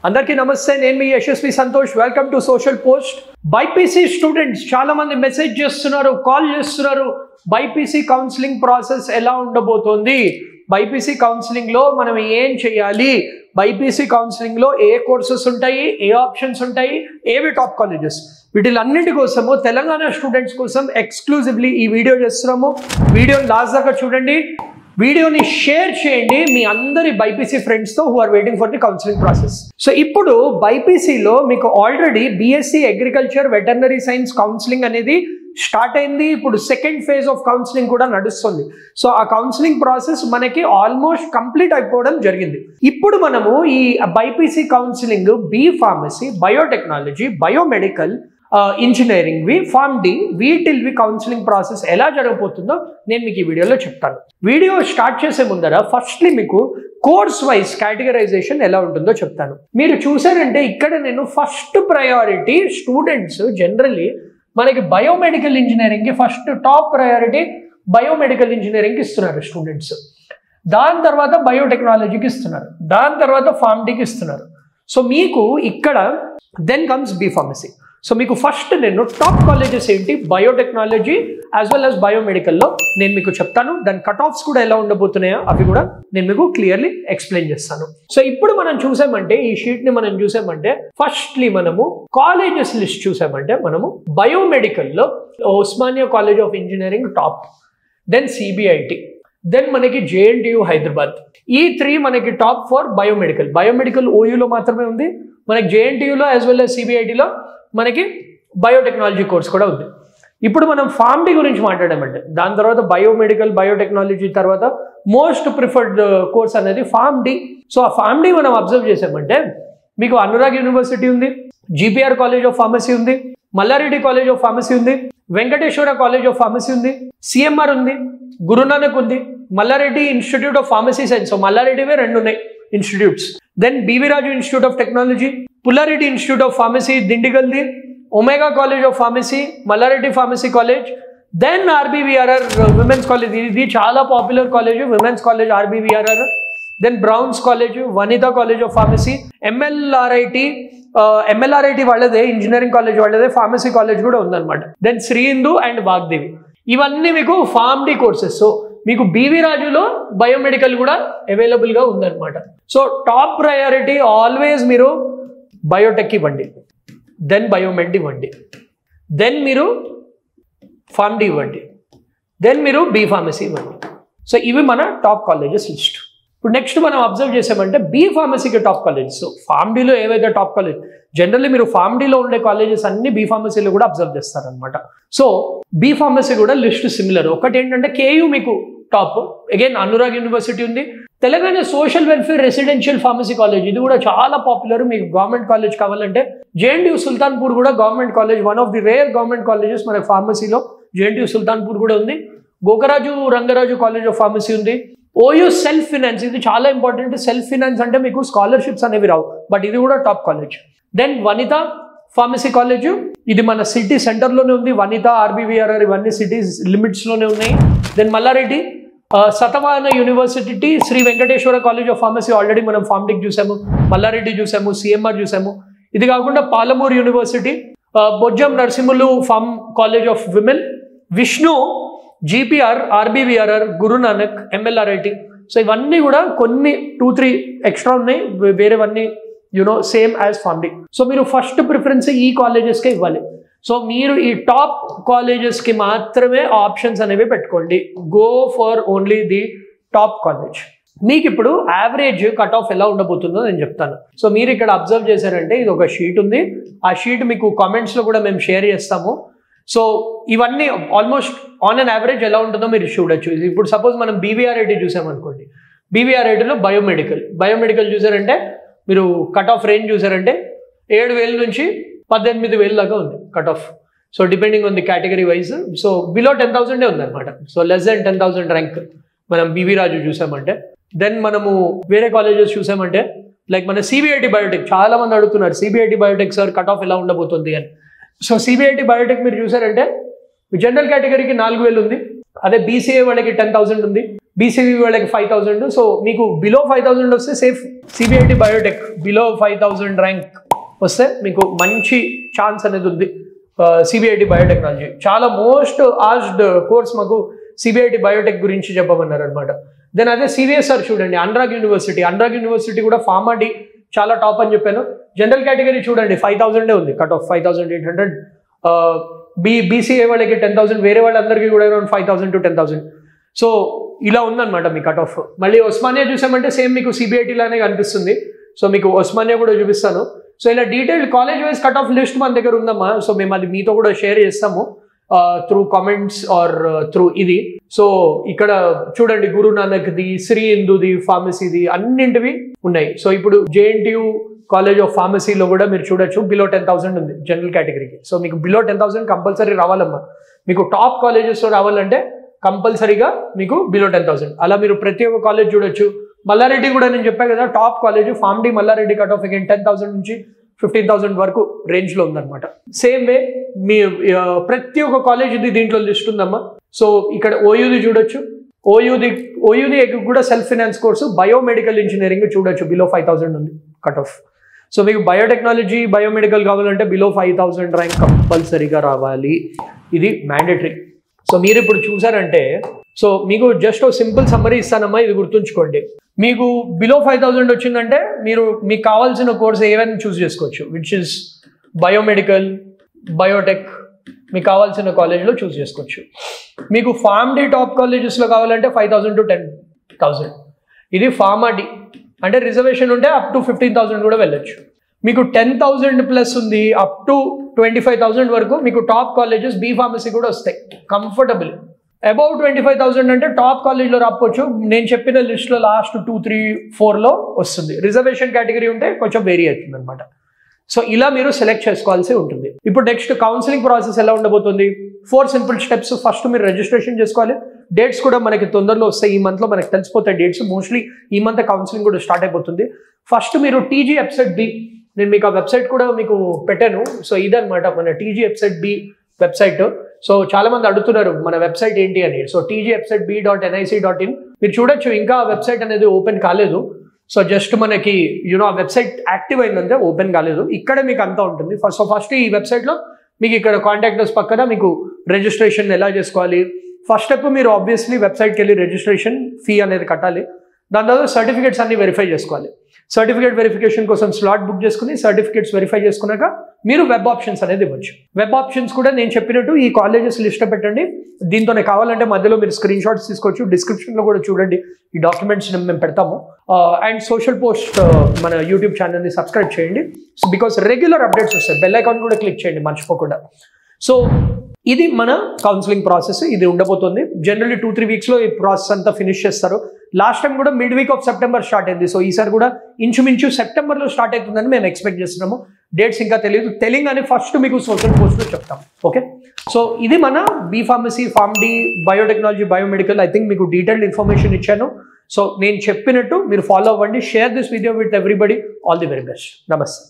అందరికీ నమస్తే, నేను మీ Yashasvi Santosh. Welcome to social post. BiPC students చాలా మంది మెసేజ్ చేస్తున్నారు, కాల్ చేస్తున్నారు. బైపీసీ కౌన్సిలింగ్ ప్రాసెస్ ఎలా ఉండబోతోంది, బైపీసీ కౌన్సిలింగ్ లో మనం ఏం చేయాలి, బైపీసీ కౌన్సిలింగ్ లో ఏ కోర్సెస్ ఉంటాయి, ఏ ఆప్షన్స్ ఉంటాయి, ఏవి టాప్ కాలేజెస్, వీటిలన్నిటి కోసము తెలంగాణ స్టూడెంట్స్ కోసం ఎక్స్క్లూజివ్లీ ఈ వీడియో చేస్తున్నాము. వీడియోని లాస్ట్ దాకా చూడండి, వీడియోని షేర్ చేయండి మీ అందరి బైపీసీ ఫ్రెండ్స్తో who are waiting for the counselling process. So ఇప్పుడు బైపీసీలో మీకు already BSc agriculture veterinary science counselling అనేది స్టార్ట్ అయింది. ఇప్పుడు సెకండ్ ఫేజ్ ఆఫ్ కౌన్సిలింగ్ కూడా నడుస్తుంది. సో ఆ కౌన్సిలింగ్ ప్రాసెస్ మనకి ఆల్మోస్ట్ కంప్లీట్ అయిపోవడం జరిగింది. ఇప్పుడు మనము ఈ BiPC counselling B pharmacy, biotechnology, biomedical, engineering వి, ఫార్మ్ డి, వీటిల్వి కౌన్సిలింగ్ ప్రాసెస్ ఎలా జరగబోతుందో నేను మీకు ఈ వీడియోలో చెప్తాను. వీడియో స్టార్ట్ చేసే ముందర ఫస్ట్లీ మీకు కోర్స్ వైజ్ కేటగరైజేషన్ ఎలా ఉంటుందో చెప్తాను. మీరు చూసారంటే ఇక్కడ నేను ఫస్ట్ ప్రయారిటీ స్టూడెంట్స్ జనరల్లీ మనకి బయోమెడికల్ ఇంజనీరింగ్కి ఫస్ట్ టాప్ ప్రయారిటీ బయోమెడికల్ ఇంజనీరింగ్కి ఇస్తున్నారు స్టూడెంట్స్. దాని తర్వాత బయోటెక్నాలజీకి ఇస్తున్నారు, దాని తర్వాత ఫార్మ్ డికి ఇస్తున్నారు. సో మీకు ఇక్కడ then comes B pharmacy. So మీకు ఫస్ట్ నేను టాప్ కాలేజెస్ ఏంటి బయోటెక్నాలజీ యాజ్ వెల్ యాజ్ బయోమెడికల్లో నేను మీకు చెప్తాను. దాని కట్ ఆఫ్స్ కూడా ఎలా ఉండబోతున్నాయో అవి కూడా నేను మీకు క్లియర్లీ ఎక్స్ప్లెయిన్ చేస్తాను. సో ఇప్పుడు మనం చూసామంటే ఈ షీట్ని మనం చూసామంటే ఫస్ట్లీ మనము కాలేజెస్ లిస్ట్ చూసామంటే మనము బయోమెడికల్లో Osmania college of engineering top, then CBIT, then మనకి జేఎన్టీయు హైదరాబాద్. ఈ త్రీ మనకి టాప్ ఫర్ బయోమెడికల్. బయోమెడికల్ ఓయూలో మాత్రమే ఉంది, మనకి జేఎన్టీయులో యాజ్ వెల్ యాజ్ సిబిఐటిలో మనకి బయోటెక్నాలజీ కోర్స్ కూడా ఉంది. ఇప్పుడు మనం ఫార్మ్ డి గురించి మాట్లాడామంటే దాని తర్వాత బయోమెడికల్, బయోటెక్నాలజీ తర్వాత మోస్ట్ ప్రిఫర్డ్ కోర్స్ అనేది ఫార్మ్ డి. సో ఆ ఫార్మ్ డి మనం అబ్జర్వ్ చేసామంటే మీకు అనురాగ్ యూనివర్సిటీ ఉంది, జీపీఆర్ కాలేజ్ ఆఫ్ ఫార్మసీ ఉంది, మల్లారెడ్డి కాలేజ్ ఆఫ్ ఫార్మసీ ఉంది, వెంకటేశ్వర కాలేజ్ ఆఫ్ ఫార్మసీ ఉంది, సిఎంఆర్ ఉంది, గురునానక్ ఉంది, Mallareddy institute of pharmacy science. So మల్లారెడ్డివే రెండు ఉన్నాయి institutes. Then BV Raju institute of technology, Pullareddy institute of pharmacy దిండిగల్ది, Omega college of pharmacy, Mallareddy pharmacy college, then RBVRR women's college. ఇది చాలా popular college, women's college RBVRR. Then Brown's college, Vanitha college of pharmacy, MLRIT వాళ్ళదే, engineering college వాళ్ళదే pharmacy college కూడా ఉందన్నమాట. Then Sri Hindu and Vagdevi. ఇవన్నీ మీకు pharm D courses. So మీకు BV రాజులో బయోమెడికల్ కూడా అవైలబుల్గా ఉందన్నమాట. సో టాప్ ప్రయారిటీ ఆల్వేస్ మీరు బయోటెక్ ఇవ్వండి, దెన్ బయోమెడ్ ఇవ్వండి, దెన్ మీరు ఫార్మ్ డి ఇవ్వండి, దెన్ మీరు బీ ఫార్మసీ ఇవ్వండి. సో ఇవి మన టాప్ కాలేజెస్ లిస్ట్. ఇప్పుడు నెక్స్ట్ మనం అబ్జర్వ్ చేసామంటే బీ ఫార్మసీకి టాప్ కాలేజెస్. సో ఫార్మ్ డిలో ఏవైతే టాప్ కాలేజ్, జనరల్లీ మీరు ఫార్మ్ డిలో ఉండే కాలేజెస్ అన్ని బీ ఫార్మసీలో కూడా అబ్జర్వ్ చేస్తారనమాట. సో బీ ఫార్మసీ కూడా లిస్ట్ సిమిలర్. ఒకటి ఏంటంటే కేయూ మీకు టాప్, అగైన్ అనురాగ్ యూనివర్సిటీ ఉంది, Telangana social welfare residential pharmacy college, ఇది కూడా చాలా పాపులర్. మీకు గవర్నమెంట్ కాలేజ్ కావాలంటే జేఎన్టీయు సుల్తాన్పూర్ కూడా government college, one of the rare government colleges మన ఫార్మసీలో జేఎన్టీయు సుల్తాన్పూర్ కూడా ఉంది. Gokaraju Rangaraju college of pharmacy ఉంది. ఓయూ సెల్ఫ్ ఫినాన్స్, ఇది చాలా ఇంపార్టెంట్. సెల్ఫ్ ఫినాన్స్ అంటే మీకు స్కాలర్షిప్స్ అనేవి రావు, బట్ ఇది కూడా టాప్ కాలేజ్. దెన్ వనిత ఫార్మసీ కాలేజ్, ఇది మన సిటీ సెంటర్లోనే ఉంది. వనిత, ఆర్బీవీఆర్ఆర్ ఇవన్నీ సిటీస్ లిమిట్స్లోనే ఉన్నాయి. Then Mallareddy, Satavahana university, Sri Venkateswara college of pharmacy already మనం ఫార్మ్ డికి చూసాము, మల్లారెడ్డి చూసాము, సిఎంఆర్ చూసాము. ఇది కాకుండా Palamuru university, Bojjam Narasimhulu pharm college of women, Vishnu, GPR, RBVRR, Gurunanak, MLRIT. So ఇవన్నీ కూడా కొన్ని 2-3 ఎక్స్ట్రా ఉన్నాయి, వేరేవన్నీ same as pharm D. So మీరు ఫస్ట్ ప్రిఫరెన్స్ ఈ కాలేజెస్కే ఇవ్వాలి. సో మీరు ఈ టాప్ కాలేజెస్కి మాత్రమే ఆప్షన్స్ అనేవి పెట్టుకోండి. Go for only the top college. మీకు ఇప్పుడు యావరేజ్ కట్ ఆఫ్ ఎలా ఉండబోతుందో నేను చెప్తాను. సో మీరు ఇక్కడ అబ్జర్వ్ చేశారంటే ఇది ఒక షీట్ ఉంది, ఆ షీట్ మీకు కామెంట్స్లో కూడా మేము షేర్ చేస్తాము. సో ఇవన్నీ ఆల్మోస్ట్ ఆన్ అన్ యావరేజ్ ఎలా ఉంటుందో మీరు చూడొచ్చు. ఇప్పుడు సపోజ్ మనం బీవీఆర్ఐటి చూసామనుకోండి, బీవీఆర్ఐటిలో బయోమెడికల్ చూసారంటే మీరు కట్ ఆఫ్ రేంజ్ చూసారంటే 7,000 నుంచి 18,000 దాకా ఉంది cut off. So depending on the category wise. So below 10,000 ఉందన్నమాట. సో లెస్ దెన్ 10,000 ర్యాంక్ మనం బీవీ రాజు చూసామంటే. దెన్ మనము వేరే కాలేజెస్ చూసామంటే లైక్ మన సిబిఐటి బయోటెక్, చాలా మంది అడుగుతున్నారు CBIT Biotech sir cut off ఎలా ఉండబోతుంది అని. సో సిబిఐటి బయోటెక్ మీరు చూసారంటే జనరల్ కేటగిరీకి 4,000 ఉంది, అదే బీసీఏ వాళ్ళకి 10,000 ఉంది, బీసీబీ వాళ్ళకి 5,000. సో మీకు బిలో 5,000 వస్తే safe. CBIT Biotech below 5,000 rank వస్తే మీకు మంచి ఛాన్స్ అనేది ఉంది. సిబిఐటి బయోటెక్నాలజీ చాలా మోస్ట్ ఆస్డ్ కోర్స్ మాకు సిబిఐటి బయోటెక్ గురించి చెప్పమన్నారు అనమాట. దెన్ అదే సివిఎస్ఆర్ చూడండి, అనురాగ్ యూనివర్సిటీ కూడా ఫార్మాడి చాలా టాప్ అని చెప్పాను. జనరల్ కేటగిరీ చూడండి 5,000 ఉంది కట్ ఆఫ్, 5,800. బీసీఏ వాళ్ళకి 10,000, వేరే వాళ్ళందరికీ కూడా అరౌండ్ 5,000 to 10,000. సో ఇలా ఉందన్నమాట మీ కట్ ఆఫ్. మళ్ళీ ఉస్మానియా చూసామంటే సేమ్ మీకు సిబిఐటి లానే కనిపిస్తుంది. సో మీకు ఉస్మానియా కూడా చూపిస్తాను. సో ఇలా detailed college wise cut off list మన దగ్గర ఉందమ్మా. సో మేము అది మీతో కూడా షేర్ చేస్తాము త్రూ కామెంట్స్ ఆర్ త్రూ ఇది. సో ఇక్కడ చూడండి గురునానక్ది, శ్రీ హిందూది, ఫార్మసీది అన్నింటివి ఉన్నాయి. సో ఇప్పుడు జేఎన్టీయూ కాలేజ్ ఆఫ్ ఫార్మసీలో కూడా మీరు చూడొచ్చు బిలో 10,000 ఉంది జనరల్ కేటగిరీకి. సో మీకు బిలో 10,000 కంపల్సరీ రావాలమ్మా. మీకు టాప్ కాలేజెస్లో రావాలంటే కంపల్సరీగా మీకు బిలో 10,000. అలా మీరు ప్రతి ఒక్క కాలేజ్ చూడొచ్చు. మల్లారెడ్డి కూడా నేను చెప్పాను కదా top college, pharm D Malla Reddy cut off again 10,000 నుంచి 15,000 వరకు రేంజ్లో ఉందన్నమాట. సేమ్ వే మీ ప్రతి ఒక్క కాలేజ్ ఇది దీంట్లో లిస్ట్ ఉందమ్మా. సో ఇక్కడ ఓయూది చూడొచ్చు, ఓయూది కూడా self finance course, biomedical engineering చూడొచ్చు బిలో 5,000 ఉంది కట్ ఆఫ్. సో మీకు బయోటెక్నాలజీ బయోమెడికల్ కావాలంటే బిలో 5,000 ర్యాంక్ కంపల్సరీగా రావాలి, ఇది మ్యాండేటరీ. సో మీరు ఇప్పుడు చూసారంటే సో మీకు జస్ట్ ఒక సింపుల్ సమ్మరీ ఇస్తానమ్మా, ఇది గుర్తుంచుకోండి. మీకు బిలో 5,000 వచ్చిందంటే మీరు మీకు కావాల్సిన కోర్స్ ఏవైనా చూస్ చేసుకోవచ్చు, విచ్ ఇస్ బయోమెడికల్, బయోటెక్, మీకు కావాల్సిన కాలేజ్లో చూస్ చేసుకోవచ్చు. మీకు ఫార్మ్ డి టాప్ కాలేజెస్లో కావాలంటే 5,000 to 10,000. ఇది ఫార్మా డి అంటే రిజర్వేషన్ ఉంటే అప్ టు 15,000 కూడా వెళ్ళొచ్చు. మీకు 10,000 ప్లస్ ఉంది అప్ టు 25,000 వరకు మీకు టాప్ కాలేజెస్ బీ ఫార్మసీ కూడా వస్తాయి కంఫర్టబుల్. అబౌవ్ 25,000 అంటే టాప్ కాలేజ్లో రాకపోవచ్చు, నేను చెప్పిన లిస్ట్లో లాస్ట్ 2, 3, 4లో వస్తుంది. రిజర్వేషన్ కేటగిరీ ఉంటే కొంచెం వేరీ అవుతుంది అనమాట. సో ఇలా మీరు సెలెక్ట్ చేసుకోవాల్సి ఉంటుంది. ఇప్పుడు నెక్స్ట్ కౌన్సిలింగ్ ప్రాసెస్ ఎలా ఉండబోతుంది? 4 సింపుల్ స్టెప్స్. ఫస్ట్ మీరు రిజిస్ట్రేషన్ చేసుకోవాలి. డేట్స్ కూడా మనకి తొందరలో వస్తాయి, ఈ మంత్లో మనకి తెలిసిపోతాయి డేట్స్. మోస్ట్లీ ఈ మంత్ కౌన్సిలింగ్ కూడా స్టార్ట్ అయిపోతుంది. ఫస్ట్ మీరు టీజీ వెబ్సైట్ బి, నేను మీకు ఆ వెబ్సైట్ కూడా మీకు పెట్టాను. సో ఇదనమాట మన TG website B website. So చాలా మంది అడుగుతున్నారు మన వెబ్సైట్ ఏంటి అని. సో tgwebsiteb.nic.in మీరు చూడొచ్చు. ఇంకా వెబ్సైట్ అనేది ఓపెన్ కాలేదు. సో జస్ట్ మనకి ఆ వెబ్సైట్ యాక్టివ్ అయిందంటే ఓపెన్ కాలేదు. ఇక్కడ మీకు అంతా ఉంటుంది. ఫస్ట్ ఈ వెబ్సైట్లో మీకు ఇక్కడ కాంటాక్టర్స్ పక్కన మీకు రిజిస్ట్రేషన్ ఎలా చేసుకోవాలి. ఫస్ట్ స్టెప్ మీరు ఆబ్వియస్లీ వెబ్సైట్కి వెళ్ళి రిజిస్ట్రేషన్ ఫీ అనేది కట్టాలి. దాని తర్వాత సర్టిఫికేట్స్ అన్ని వెరిఫై చేసుకోవాలి. సర్టిఫికేట్ వెరిఫికేషన్ కోసం స్లాట్ బుక్ చేసుకుని సర్టిఫికేట్స్ వెరిఫై చేసుకున్నాక మీరు వెబ్ ఆప్షన్స్ అనేది ఇవ్వచ్చు. వెబ్ ఆప్షన్స్ కూడా నేను చెప్పినట్టు ఈ కాలేజెస్ లిస్ట్ పెట్టండి. దీంతోనే కావాలంటే మధ్యలో మీరు స్క్రీన్ షాట్స్ తీసుకోవచ్చు. డిస్క్రిప్షన్లో కూడా చూడండి, ఈ డాక్యుమెంట్స్ మేము పెడతాము. అండ్ సోషల్ పోస్ట్ మన యూట్యూబ్ ఛానల్ని సబ్స్క్రైబ్ చేయండి, బికాస్ రెగ్యులర్ అప్డేట్స్ వస్తాయి. బెల్ ఐకాన్ కూడా క్లిక్ చేయండి మర్చిపోకుండా. సో ఇది మన కౌన్సిలింగ్ ప్రాసెస్, ఇది ఉండబోతుంది. జనరల్లీ 2-3 వీక్స్లో ఈ ప్రాసెస్ అంతా ఫినిష్ చేస్తారు. లాస్ట్ టైం కూడా mid week off September start అయింది. సో ఈసారి కూడా ఇంచుమించు సెప్టెంబర్లో స్టార్ట్ అవుతుందని మేము ఎక్స్పెక్ట్ చేస్తున్నాము. డేట్స్ ఇంకా తెలియదు, తెలియని ఫస్ట్ మీకు సోషల్ పోస్ట్లో చెప్తాం. ఓకే, సో ఇది మన B pharmacy, pharm D, biotechnology, biomedical. I think మీకు డీటెయిల్డ్ ఇన్ఫర్మేషన్ ఇచ్చాను. సో నేను చెప్పినట్టు మీరు ఫాలో అవ్వండి. Share this video with everybody. All the very best. నమస్తే.